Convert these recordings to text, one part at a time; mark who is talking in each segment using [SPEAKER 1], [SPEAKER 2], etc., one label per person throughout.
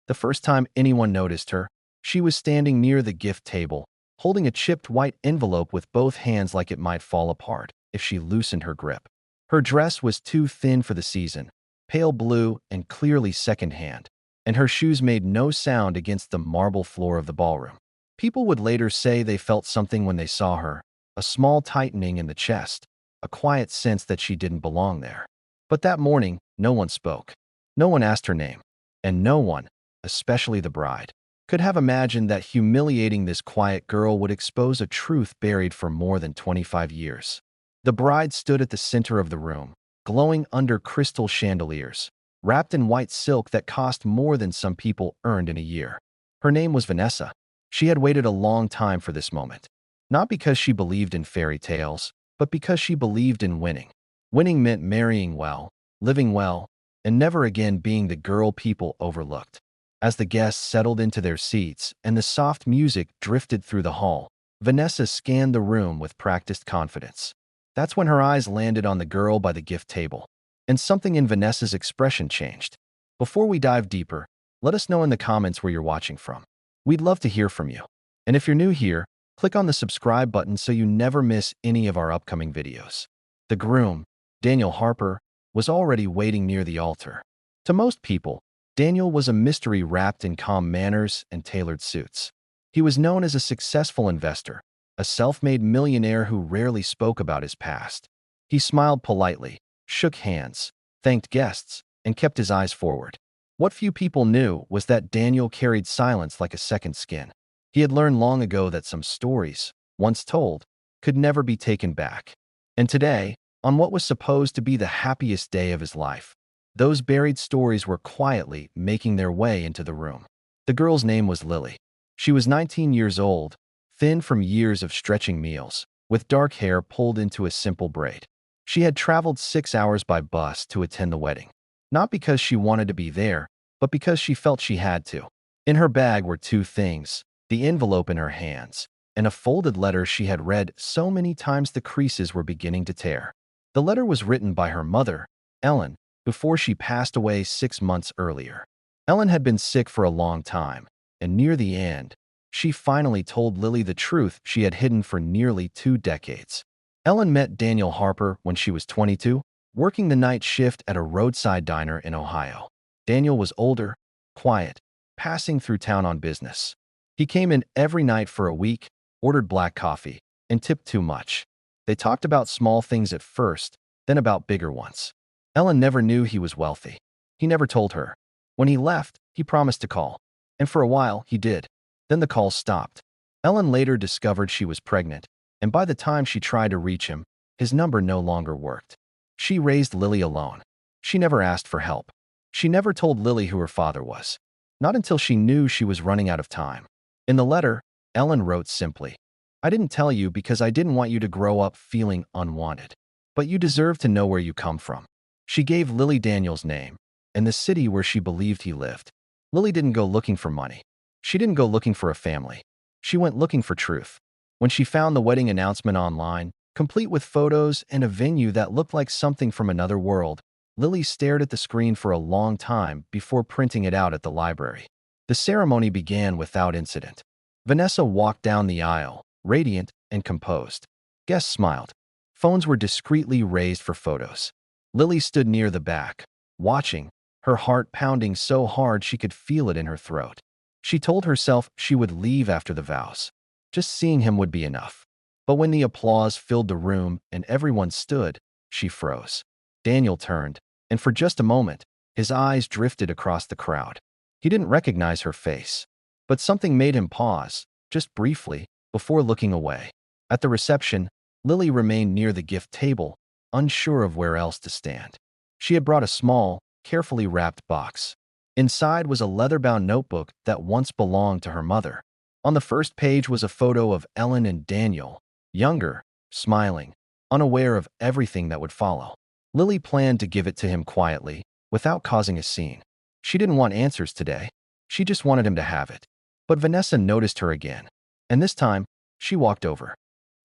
[SPEAKER 1] The first time anyone noticed her, she was standing near the gift table, holding a chipped white envelope with both hands like it might fall apart if she loosened her grip. Her dress was too thin for the season, pale blue and clearly secondhand, and her shoes made no sound against the marble floor of the ballroom. People would later say they felt something when they saw her, a small tightening in the chest, a quiet sense that she didn't belong there. But that morning, no one spoke. No one asked her name, and no one, especially the bride, could have imagined that humiliating this quiet girl would expose a truth buried for more than 25 years. The bride stood at the center of the room, glowing under crystal chandeliers, wrapped in white silk that cost more than some people earned in a year. Her name was Vanessa. She had waited a long time for this moment, not because she believed in fairy tales, but because she believed in winning. Winning meant marrying well, living well, and never again being the girl people overlooked. As the guests settled into their seats and the soft music drifted through the hall, Vanessa scanned the room with practiced confidence. That's when her eyes landed on the girl by the gift table, and something in Vanessa's expression changed. Before we dive deeper, let us know in the comments where you're watching from. We'd love to hear from you. And if you're new here, click on the subscribe button so you never miss any of our upcoming videos. The groom, Daniel Harper, was already waiting near the altar. To most people, Daniel was a mystery wrapped in calm manners and tailored suits. He was known as a successful investor, a self-made millionaire who rarely spoke about his past. He smiled politely, shook hands, thanked guests, and kept his eyes forward. What few people knew was that Daniel carried silence like a second skin. He had learned long ago that some stories, once told, could never be taken back. And today, on what was supposed to be the happiest day of his life, those buried stories were quietly making their way into the room. The girl's name was Lily. She was 19 years old, thin from years of stretching meals, with dark hair pulled into a simple braid. She had traveled 6 hours by bus to attend the wedding, not because she wanted to be there, but because she felt she had to. In her bag were two things: the envelope in her hands, and a folded letter she had read so many times the creases were beginning to tear. The letter was written by her mother, Ellen, before she passed away 6 months earlier. Ellen had been sick for a long time, and near the end, she finally told Lily the truth she had hidden for nearly 2 decades. Ellen met Daniel Harper when she was 22, working the night shift at a roadside diner in Ohio. Daniel was older, quiet, passing through town on business. He came in every night for a week, ordered black coffee, and tipped too much. They talked about small things at first, then about bigger ones. Ellen never knew he was wealthy. He never told her. When he left, he promised to call. And for a while, he did. Then the calls stopped. Ellen later discovered she was pregnant, and by the time she tried to reach him, his number no longer worked. She raised Lily alone. She never asked for help. She never told Lily who her father was. Not until she knew she was running out of time. In the letter, Ellen wrote simply, "I didn't tell you because I didn't want you to grow up feeling unwanted. But you deserve to know where you come from." She gave Lily Daniel's name and the city where she believed he lived. Lily didn't go looking for money. She didn't go looking for a family. She went looking for truth. When she found the wedding announcement online, complete with photos and a venue that looked like something from another world, Lily stared at the screen for a long time before printing it out at the library. The ceremony began without incident. Vanessa walked down the aisle, radiant and composed. Guests smiled. Phones were discreetly raised for photos. Lily stood near the back, watching, her heart pounding so hard she could feel it in her throat. She told herself she would leave after the vows. Just seeing him would be enough. But when the applause filled the room and everyone stood, she froze. Daniel turned, and for just a moment, his eyes drifted across the crowd. He didn't recognize her face, but something made him pause, just briefly, before looking away. At the reception, Lily remained near the gift table, unsure of where else to stand. She had brought a small, carefully wrapped box. Inside was a leather-bound notebook that once belonged to her mother. On the first page was a photo of Ellen and Daniel, younger, smiling, unaware of everything that would follow. Lily planned to give it to him quietly, without causing a scene. She didn't want answers today. She just wanted him to have it. But Vanessa noticed her again, and this time, she walked over.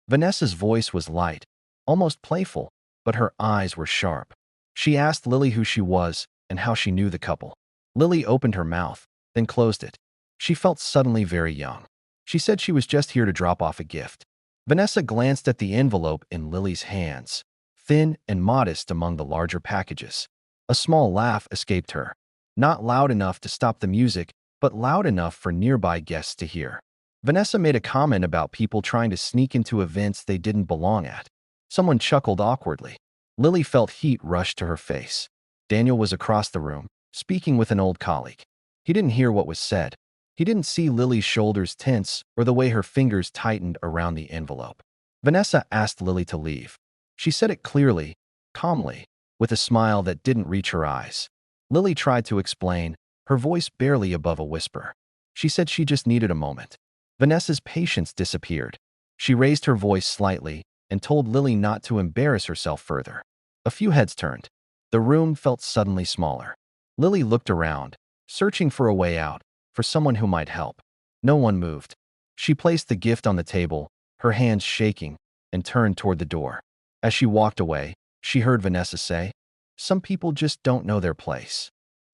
[SPEAKER 1] Vanessa's voice was light, almost playful, but her eyes were sharp. She asked Lily who she was and how she knew the couple. Lily opened her mouth, then closed it. She felt suddenly very young. She said she was just here to drop off a gift. Vanessa glanced at the envelope in Lily's hands, thin and modest among the larger packages. A small laugh escaped her, not loud enough to stop the music, but loud enough for nearby guests to hear. Vanessa made a comment about people trying to sneak into events they didn't belong at. Someone chuckled awkwardly. Lily felt heat rush to her face. Daniel was across the room, speaking with an old colleague. He didn't hear what was said. He didn't see Lily's shoulders tense or the way her fingers tightened around the envelope. Vanessa asked Lily to leave. She said it clearly, calmly, with a smile that didn't reach her eyes. Lily tried to explain, her voice barely above a whisper. She said she just needed a moment. Vanessa's patience disappeared. She raised her voice slightly and told Lily not to embarrass herself further. A few heads turned. The room felt suddenly smaller. Lily looked around, searching for a way out, for someone who might help. No one moved. She placed the gift on the table, her hands shaking, and turned toward the door. As she walked away, she heard Vanessa say, "Some people just don't know their place."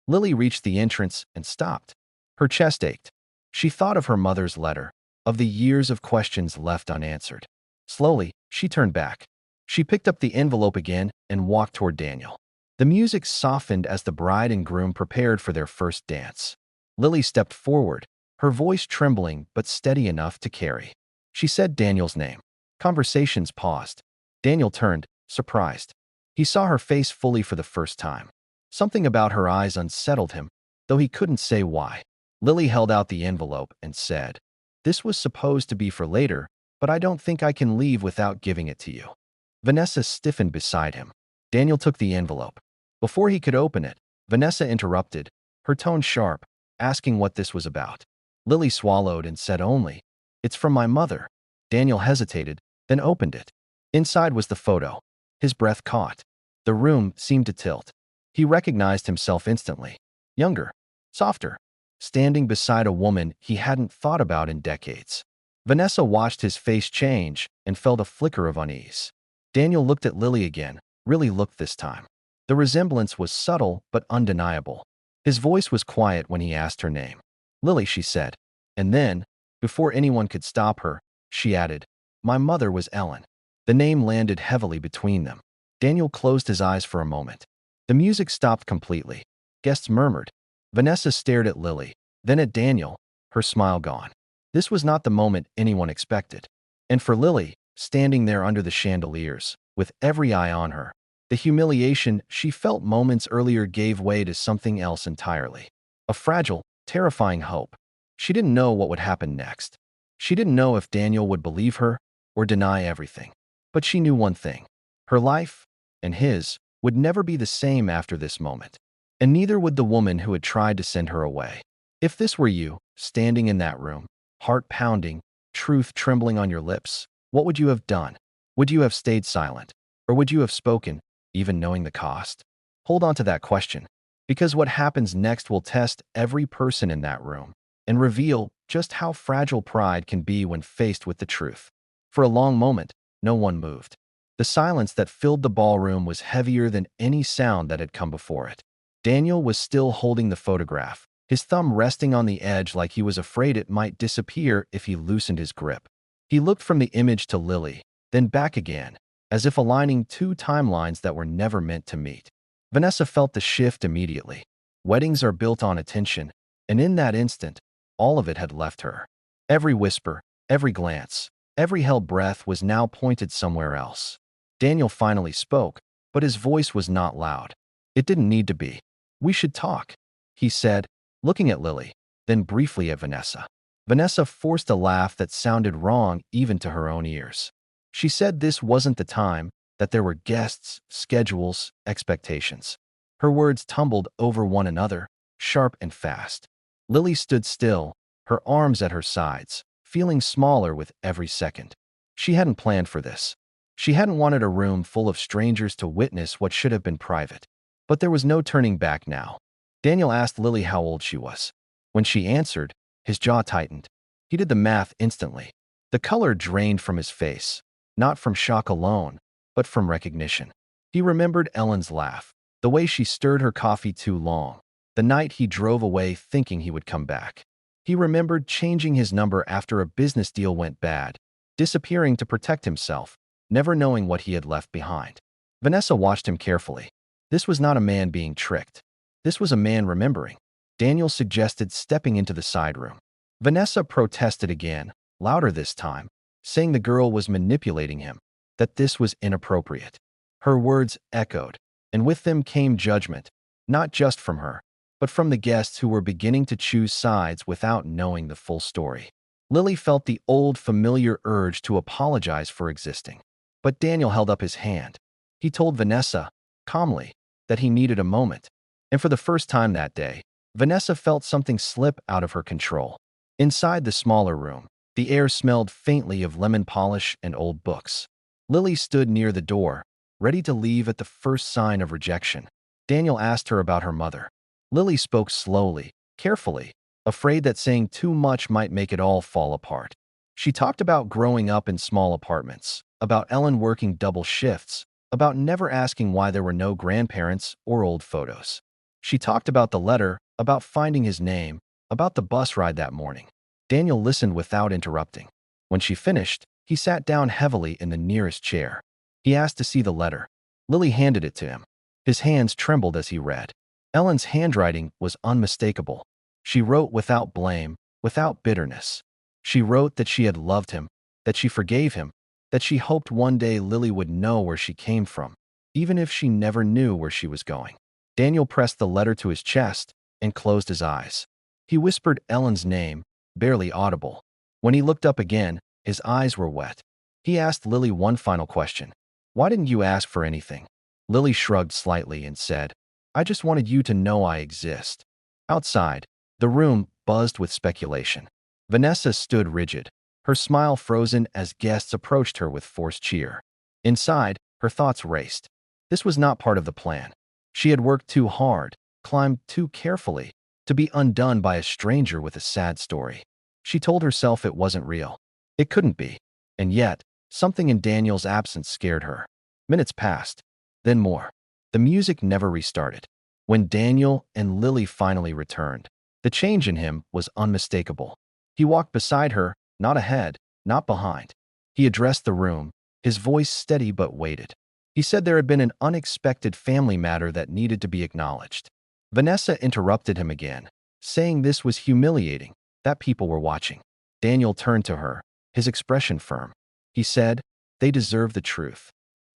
[SPEAKER 1] Lily reached the entrance and stopped. Her chest ached. She thought of her mother's letter, of the years of questions left unanswered. Slowly, she turned back. She picked up the envelope again and walked toward Daniel. The music softened as the bride and groom prepared for their first dance. Lily stepped forward, her voice trembling but steady enough to carry. She said Daniel's name. Conversations paused. Daniel turned, surprised. He saw her face fully for the first time. Something about her eyes unsettled him, though he couldn't say why. Lily held out the envelope and said, "This was supposed to be for later, but I don't think I can leave without giving it to you." Vanessa stiffened beside him. Daniel took the envelope. Before he could open it, Vanessa interrupted, her tone sharp, asking what this was about. Lily swallowed and said only, "It's from my mother." Daniel hesitated, then opened it. Inside was the photo. His breath caught. The room seemed to tilt. He recognized himself instantly. Younger, softer, standing beside a woman he hadn't thought about in decades. Vanessa watched his face change and felt a flicker of unease. Daniel looked at Lily again, really looked this time. The resemblance was subtle but undeniable. His voice was quiet when he asked her name. "Lily," she said. And then, before anyone could stop her, she added, "My mother was Ellen." The name landed heavily between them. Daniel closed his eyes for a moment. The music stopped completely. Guests murmured. Vanessa stared at Lily, then at Daniel, her smile gone. This was not the moment anyone expected. And for Lily, standing there under the chandeliers, with every eye on her, the humiliation she felt moments earlier gave way to something else entirely. A fragile, terrifying hope. She didn't know what would happen next. She didn't know if Daniel would believe her or deny everything. But she knew one thing. Her life, and his, would never be the same after this moment. And neither would the woman who had tried to send her away. If this were you, standing in that room, heart pounding, truth trembling on your lips, what would you have done? Would you have stayed silent? Or would you have spoken, even knowing the cost? Hold on to that question, because what happens next will test every person in that room and reveal just how fragile pride can be when faced with the truth. For a long moment, no one moved. The silence that filled the ballroom was heavier than any sound that had come before it. Daniel was still holding the photograph, his thumb resting on the edge like he was afraid it might disappear if he loosened his grip. He looked from the image to Lily, then back again, as if aligning two timelines that were never meant to meet. Vanessa felt the shift immediately. Weddings are built on attention, and in that instant, all of it had left her. Every whisper, every glance, every held breath was now pointed somewhere else. Daniel finally spoke, but his voice was not loud. It didn't need to be. "We should talk," he said, looking at Lily, then briefly at Vanessa. Vanessa forced a laugh that sounded wrong even to her own ears. She said this wasn't the time, that there were guests, schedules, expectations. Her words tumbled over one another, sharp and fast. Lily stood still, her arms at her sides, feeling smaller with every second. She hadn't planned for this. She hadn't wanted a room full of strangers to witness what should have been private. But there was no turning back now. Daniel asked Lily how old she was. When she answered, his jaw tightened. He did the math instantly. The color drained from his face, not from shock alone, but from recognition. He remembered Ellen's laugh, the way she stirred her coffee too long, the night he drove away thinking he would come back. He remembered changing his number after a business deal went bad, disappearing to protect himself, never knowing what he had left behind. Vanessa watched him carefully. This was not a man being tricked. This was a man remembering. Daniel suggested stepping into the side room. Vanessa protested again, louder this time, saying the girl was manipulating him, that this was inappropriate. Her words echoed, and with them came judgment, not just from her, but from the guests who were beginning to choose sides without knowing the full story. Lily felt the old familiar urge to apologize for existing. But Daniel held up his hand. He told Vanessa, calmly, that he needed a moment. And for the first time that day, Vanessa felt something slip out of her control. Inside the smaller room, the air smelled faintly of lemon polish and old books. Lily stood near the door, ready to leave at the first sign of rejection. Daniel asked her about her mother. Lily spoke slowly, carefully, afraid that saying too much might make it all fall apart. She talked about growing up in small apartments, about Ellen working double shifts, about never asking why there were no grandparents or old photos. She talked about the letter, about finding his name, about the bus ride that morning. Daniel listened without interrupting. When she finished, he sat down heavily in the nearest chair. He asked to see the letter. Lily handed it to him. His hands trembled as he read. Ellen's handwriting was unmistakable. She wrote without blame, without bitterness. She wrote that she had loved him, that she forgave him, that she hoped one day Lily would know where she came from, even if she never knew where she was going. Daniel pressed the letter to his chest and closed his eyes. He whispered Ellen's name, barely audible. When he looked up again, his eyes were wet. He asked Lily one final question. "Why didn't you ask for anything?" Lily shrugged slightly and said, "I just wanted you to know I exist." Outside, the room buzzed with speculation. Vanessa stood rigid, her smile frozen as guests approached her with forced cheer. Inside, her thoughts raced. This was not part of the plan. She had worked too hard, climbed too carefully, to be undone by a stranger with a sad story. She told herself it wasn't real. It couldn't be. And yet, something in Daniel's absence scared her. Minutes passed, then more. The music never restarted. When Daniel and Lily finally returned, the change in him was unmistakable. He walked beside her, not ahead, not behind. He addressed the room, his voice steady but weighted. He said there had been an unexpected family matter that needed to be acknowledged. Vanessa interrupted him again, saying this was humiliating, that people were watching. Daniel turned to her, his expression firm. He said, "They deserve the truth."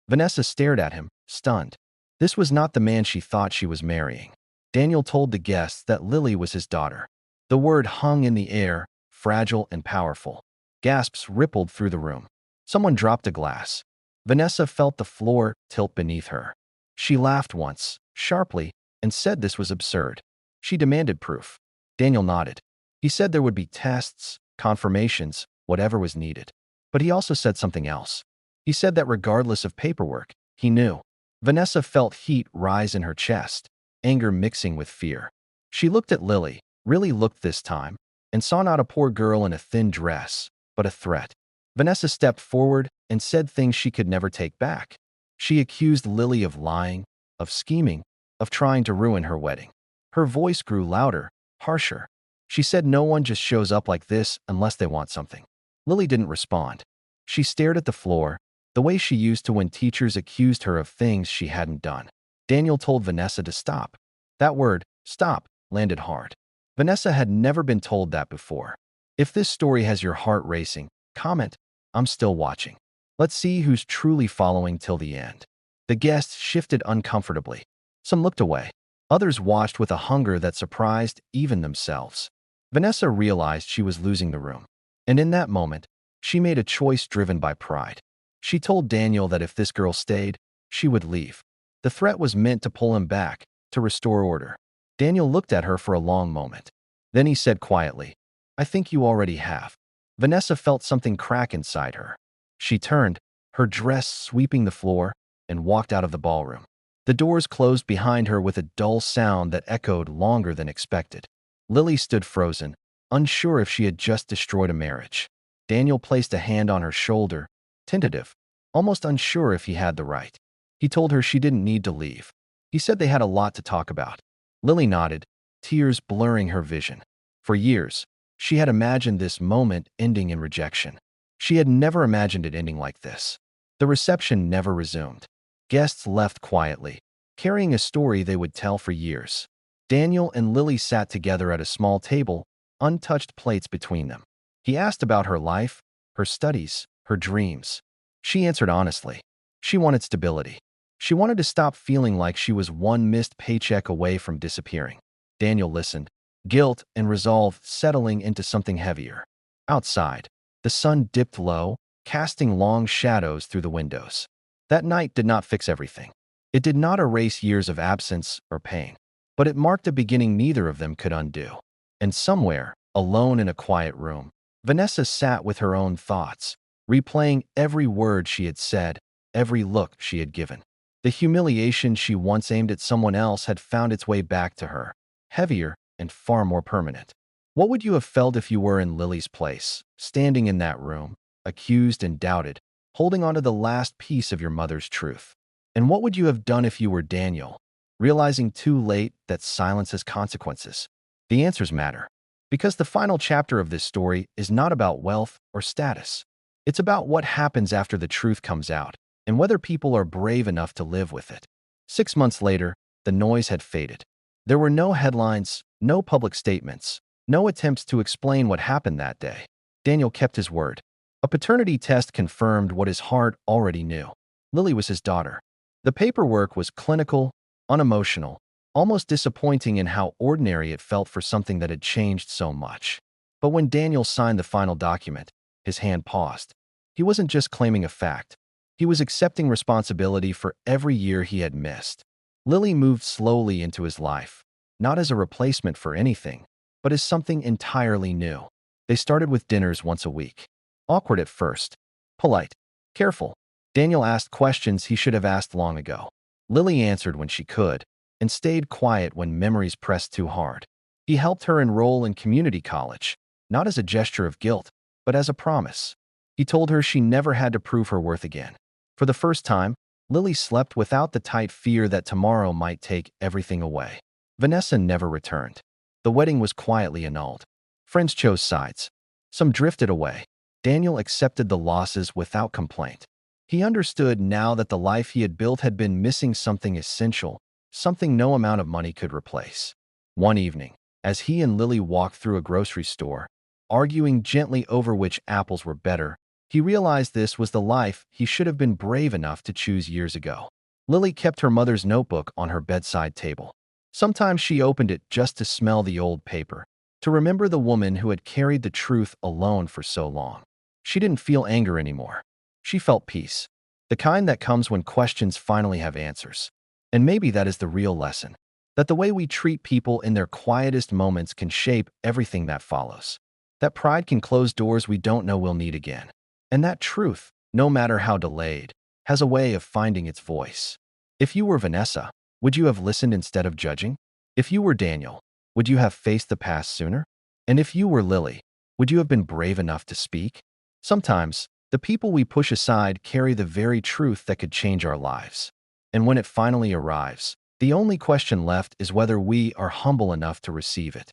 [SPEAKER 1] Vanessa stared at him, stunned. This was not the man she thought she was marrying. Daniel told the guests that Lily was his daughter. The word hung in the air, fragile and powerful. Gasps rippled through the room. Someone dropped a glass. Vanessa felt the floor tilt beneath her. She laughed once, sharply, and said this was absurd. She demanded proof. Daniel nodded. He said there would be tests, confirmations, whatever was needed. But he also said something else. He said that regardless of paperwork, he knew. Vanessa felt heat rise in her chest, anger mixing with fear. She looked at Lily, really looked this time, and saw not a poor girl in a thin dress, but a threat. Vanessa stepped forward and said things she could never take back. She accused Lily of lying, of scheming, of trying to ruin her wedding. Her voice grew louder, harsher. She said no one just shows up like this unless they want something. Lily didn't respond. She stared at the floor, the way she used to when teachers accused her of things she hadn't done. Daniel told Vanessa to stop. That word, stop, landed hard. Vanessa had never been told that before. If this story has your heart racing, comment, "I'm still watching." Let's see who's truly following till the end. The guests shifted uncomfortably. Some looked away. Others watched with a hunger that surprised even themselves. Vanessa realized she was losing the room. And in that moment, she made a choice driven by pride. She told Daniel that if this girl stayed, she would leave. The threat was meant to pull him back, to restore order. Daniel looked at her for a long moment. Then he said quietly, "I think you already have." Vanessa felt something crack inside her. She turned, her dress sweeping the floor, and walked out of the ballroom. The doors closed behind her with a dull sound that echoed longer than expected. Lily stood frozen, unsure if she had just destroyed a marriage. Daniel placed a hand on her shoulder, tentative, almost unsure if he had the right. He told her she didn't need to leave. He said they had a lot to talk about. Lily nodded, tears blurring her vision. For years, she had imagined this moment ending in rejection. She had never imagined it ending like this. The reception never resumed. Guests left quietly, carrying a story they would tell for years. Daniel and Lily sat together at a small table, untouched plates between them. He asked about her life, her studies, her dreams. She answered honestly. She wanted stability. She wanted to stop feeling like she was one missed paycheck away from disappearing. Daniel listened, guilt and resolve settling into something heavier. Outside, the sun dipped low, casting long shadows through the windows. That night did not fix everything. It did not erase years of absence or pain, but it marked a beginning neither of them could undo. And somewhere, alone in a quiet room, Vanessa sat with her own thoughts, replaying every word she had said, every look she had given. The humiliation she once aimed at someone else had found its way back to her, heavier and far more permanent. What would you have felt if you were in Lily's place, standing in that room, accused and doubted, holding on to the last piece of your mother's truth? And what would you have done if you were Daniel, realizing too late that silence has consequences? The answers matter, because the final chapter of this story is not about wealth or status. It's about what happens after the truth comes out, and whether people are brave enough to live with it. 6 months later, the noise had faded. There were no headlines, no public statements, no attempts to explain what happened that day. Daniel kept his word. A paternity test confirmed what his heart already knew. Lily was his daughter. The paperwork was clinical, unemotional, almost disappointing in how ordinary it felt for something that had changed so much. But when Daniel signed the final document, his hand paused. He wasn't just claiming a fact. He was accepting responsibility for every year he had missed. Lily moved slowly into his life, not as a replacement for anything, but as something entirely new. They started with dinners once a week. Awkward at first, polite, careful. Daniel asked questions he should have asked long ago. Lily answered when she could, and stayed quiet when memories pressed too hard. He helped her enroll in community college, not as a gesture of guilt, but as a promise. He told her she never had to prove her worth again. For the first time, Lily slept without the tight fear that tomorrow might take everything away. Vanessa never returned. The wedding was quietly annulled. Friends chose sides. Some drifted away. Daniel accepted the losses without complaint. He understood now that the life he had built had been missing something essential, something no amount of money could replace. One evening, as he and Lily walked through a grocery store, arguing gently over which apples were better, he realized this was the life he should have been brave enough to choose years ago. Lily kept her mother's notebook on her bedside table. Sometimes she opened it just to smell the old paper, to remember the woman who had carried the truth alone for so long. She didn't feel anger anymore. She felt peace, the kind that comes when questions finally have answers. And maybe that is the real lesson, that the way we treat people in their quietest moments can shape everything that follows. That pride can close doors we don't know we'll need again. And that truth, no matter how delayed, has a way of finding its voice. If you were Vanessa, would you have listened instead of judging? If you were Daniel, would you have faced the past sooner? And if you were Lily, would you have been brave enough to speak? Sometimes, the people we push aside carry the very truth that could change our lives. And when it finally arrives, the only question left is whether we are humble enough to receive it.